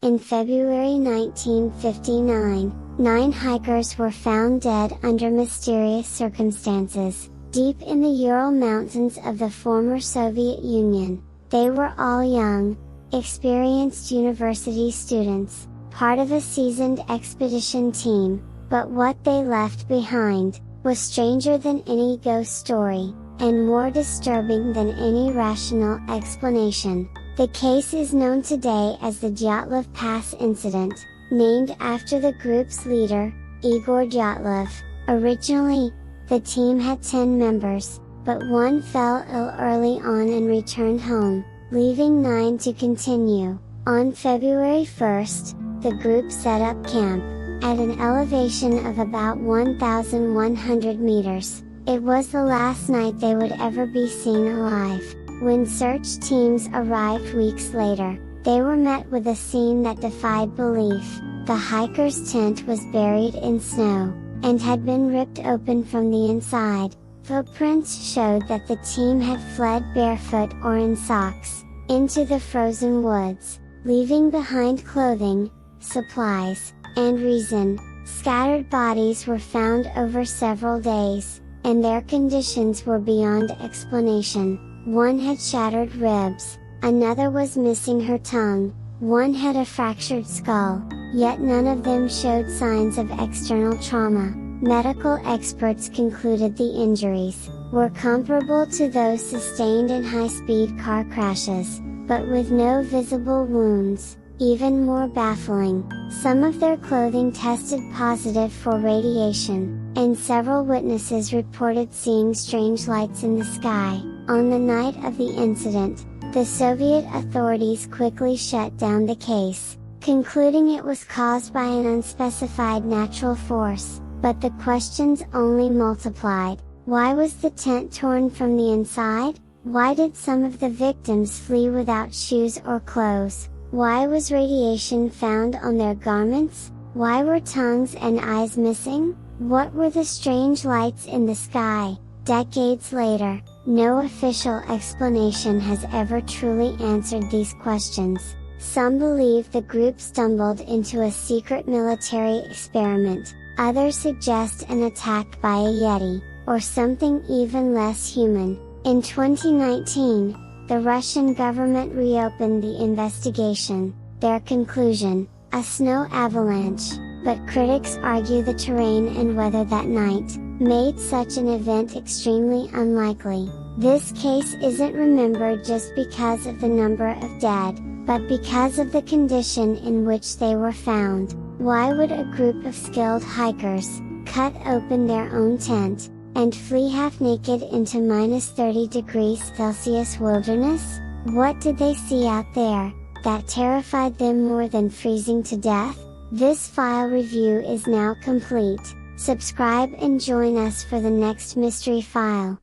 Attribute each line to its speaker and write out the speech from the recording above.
Speaker 1: In February 1959, 9 hikers were found dead under mysterious circumstances, deep in the Ural Mountains of the former Soviet Union. They were all young, experienced university students, part of a seasoned expedition team, but what they left behind was stranger than any ghost story, and more disturbing than any rational explanation. The case is known today as the Dyatlov Pass Incident, named after the group's leader, Igor Dyatlov. Originally, the team had 10 members, but one fell ill early on and returned home, leaving 9 to continue. On February 1st, the group set up camp, at an elevation of about 1,100 meters. It was the last night they would ever be seen alive. When search teams arrived weeks later, they were met with a scene that defied belief. The hikers' tent was buried in snow, and had been ripped open from the inside. Footprints showed that the team had fled barefoot or in socks, into the frozen woods, leaving behind clothing, supplies, and reason. Scattered bodies were found over several days, and their conditions were beyond explanation. One had shattered ribs, another was missing her tongue, one had a fractured skull, yet none of them showed signs of external trauma. Medical experts concluded the injuries were comparable to those sustained in high-speed car crashes, but with no visible wounds. Even more baffling, some of their clothing tested positive for radiation, and several witnesses reported seeing strange lights in the sky. On the night of the incident, the Soviet authorities quickly shut down the case, concluding it was caused by an unspecified natural force, but the questions only multiplied. Why was the tent torn from the inside? Why did some of the victims flee without shoes or clothes? Why was radiation found on their garments? Why were tongues and eyes missing? What were the strange lights in the sky? Decades later, no official explanation has ever truly answered these questions. Some believe the group stumbled into a secret military experiment, others suggest an attack by a Yeti, or something even less human. In 2019, the Russian government reopened the investigation. Their conclusion: a snow avalanche, but critics argue the terrain and weather that night made such an event extremely unlikely. This case isn't remembered just because of the number of dead, but because of the condition in which they were found. Why would a group of skilled hikers cut open their own tent and flee half naked into -30°C wilderness? What did they see out there that terrified them more than freezing to death? This file review is now complete. Subscribe and join us for the next mystery file.